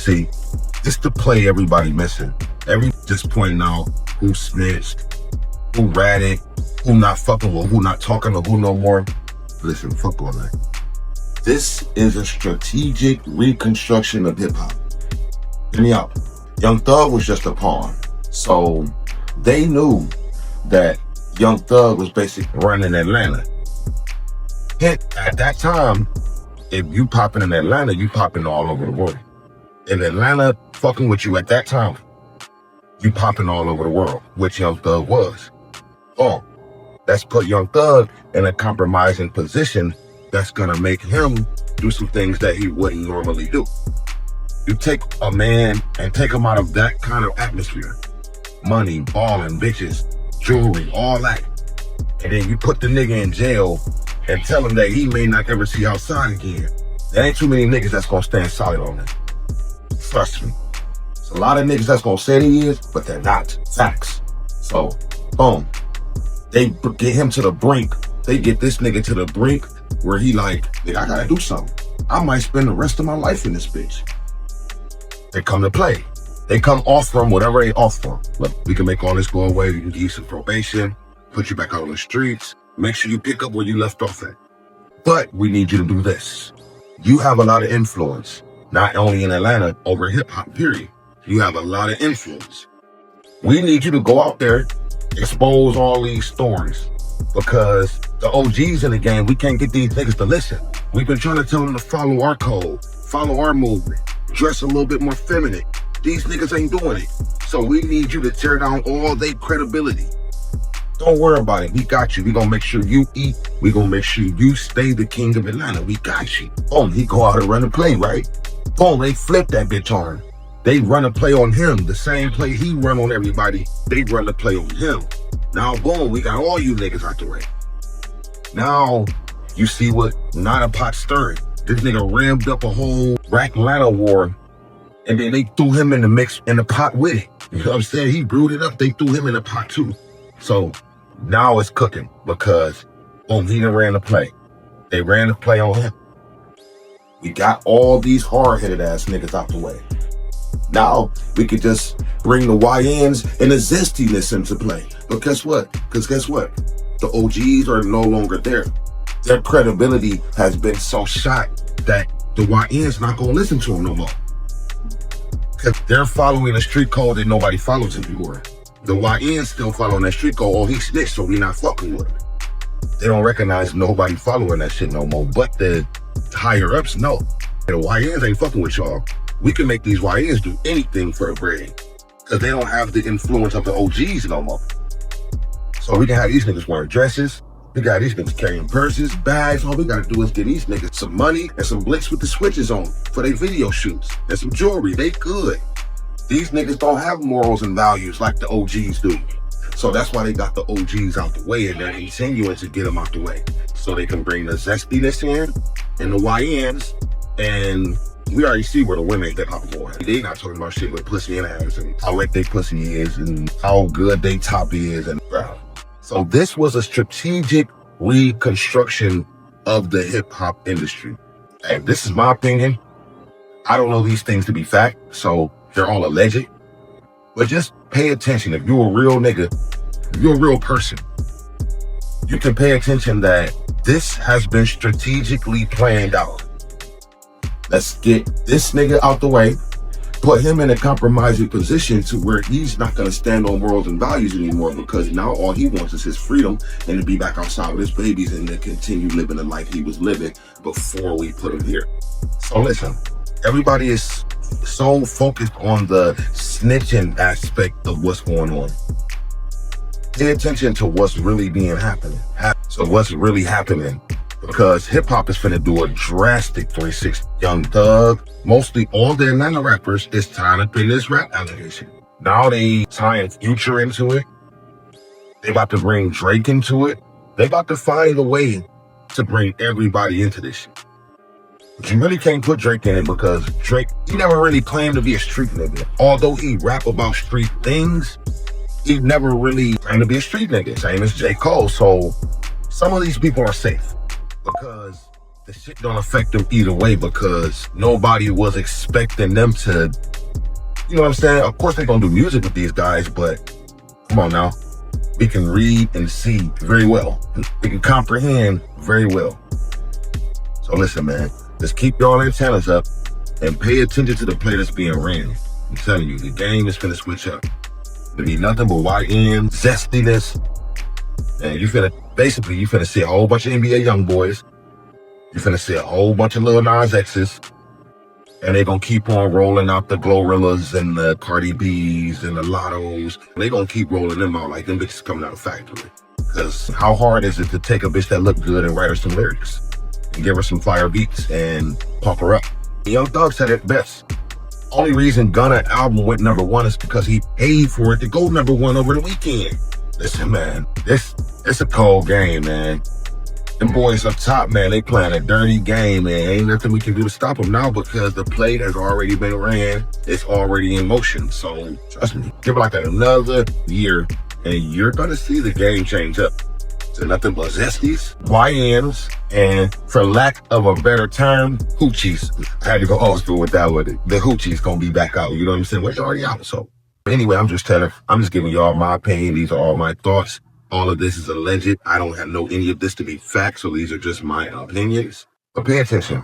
See, this the play everybody missing. Just pointing out who snitched, who ratted, who not fucking with, who not talking to who no more. Listen, fuck all that. This is a strategic reconstruction of hip hop. Hear me out. Young Thug was just a pawn. So they knew that Young Thug was basically running Atlanta. At that time, if you popping in Atlanta, you popping all over the world. In Atlanta, fucking with you at that time, you popping all over the world, which Young Thug was. Oh, that's put Young Thug in a compromising position that's gonna make him do some things that he wouldn't normally do. You take a man and take him out of that kind of atmosphere. Money, balling, bitches, jewelry, all that. And then you put the nigga in jail and tell him that he may not ever see outside again. There ain't too many niggas that's gonna stand solid on that. Trust me. There's a lot of niggas that's gonna say they is, but they're not. Facts. So, boom. They get him to the brink. They get this nigga to the brink where he like, nigga, I gotta do something. I might spend the rest of my life in this bitch. They come to play. They come off from whatever they off from. Look, we can make all this go away. We can give you some probation, put you back out on the streets, make sure you pick up where you left off at. But we need you to do this. You have a lot of influence, not only in Atlanta, over hip hop, period. You have a lot of influence. We need you to go out there, expose all these stories, because the OGs in the game, we can't get these niggas to listen. We've been trying to tell them to follow our code, follow our movement, dress a little bit more feminine. These niggas ain't doing it. So we need you to tear down all their credibility. Don't worry about it. We got you. We gonna make sure you eat. We gonna make sure you stay the king of Atlanta. We got you. Boom, he go out and run a play, right? Boom, they flip that bitch on him. They run a play on him. The same play he run on everybody, they run the play on him. Now, boom, we got all you niggas out the way. Now, you see what not a pot stirring. This nigga rammed up a whole Wack Atlanta war, and then they threw him in the mix, in the pot with it. You know what I'm saying? He brewed it up, they threw him in the pot too. So now it's cooking because, boom, he done ran the play. They ran the play on him. We got all these hard-headed ass niggas out the way. Now we could just bring the YNs and the zestiness into play. But guess what? Because guess what? The OGs are no longer there. Their credibility has been so shot that the YNs not gonna listen to them no more. Because they're following a street code that nobody follows anymore. The YNs still following that street code. Oh, he snitched, so we not fucking with him. They don't recognize nobody following that shit no more. But the higher ups know. The YNs ain't fucking with y'all. We can make these YNs do anything for a bread. Because they don't have the influence of the OGs no more. So we can have these niggas wearing dresses. We got these niggas carrying purses, bags. All we gotta do is get these niggas some money and some blicks with the switches on for their video shoots. And some jewelry, they good. These niggas don't have morals and values like the OGs do. So that's why they got the OGs out the way, and they're continuing to get them out the way. So they can bring the zestiness in and the YNs, and we already see where the women hip hop going. They not talking about shit with pussy and ass and how wet they pussy is and how good they top is and bro. So this was a strategic reconstruction of the hip hop industry. And this is my opinion. I don't know these things to be fact, so they're all alleged. But just pay attention. If you're a real nigga, if you're a real person, you can pay attention that this has been strategically planned out. Let's get this nigga out the way, put him in a compromising position to where he's not gonna stand on morals and values anymore, because now all he wants is his freedom and to be back outside with his babies and to continue living the life he was living before we put him here. So listen, everybody is so focused on the snitching aspect of what's going on. Pay attention to what's really being happening. So what's really happening? Because hip hop is finna do a drastic 360. Young Thug, mostly all the Atlanta rappers is tying up in this rap allegation. Now they tying Future into it. They about to bring Drake into it. They about to find a way to bring everybody into this shit. But you really can't put Drake in it because Drake, he never really claimed to be a street nigga. Although he rap about street things, he never really claimed to be a street nigga. Same as J. Cole. So some of these people are safe because the shit don't affect them either way because nobody was expecting them to, you know what I'm saying? Of course they're gonna do music with these guys, but come on now. We can read and see very well. We can comprehend very well. So listen, man, just keep your antennas up and pay attention to the play that's being ran. I'm telling you, the game is finna switch up. There'll be nothing but YN, zestiness, and you finna see a whole bunch of NBA young boys. You're finna see a whole bunch of Lil Nas X's, and they gonna keep on rolling out the Glorillas and the Cardi B's and the Lottos. They gonna keep rolling them out like them bitches coming out of the factory. Because how hard is it to take a bitch that look good and write her some lyrics and give her some fire beats and pump her up? Young Thug said it best. Only reason Gunna album went #1 is because he paid for it to go #1 over the weekend. Listen, man, it's a cold game, man. Them boys up top, man, they playing a dirty game, man. Ain't nothing we can do to stop them now because the play has already been ran. It's already in motion. So trust me, give it like another year and you're gonna see the game change up. So nothing but zesties, YNs, and for lack of a better term, hoochies. I had to go old school with that one. The hoochies gonna be back out. You know what I'm saying? Well, it's already out. So anyway, I'm just giving y'all my opinion. These are all my thoughts. All of this is alleged. I don't know any of this to be fact, so these are just my opinions. But pay attention.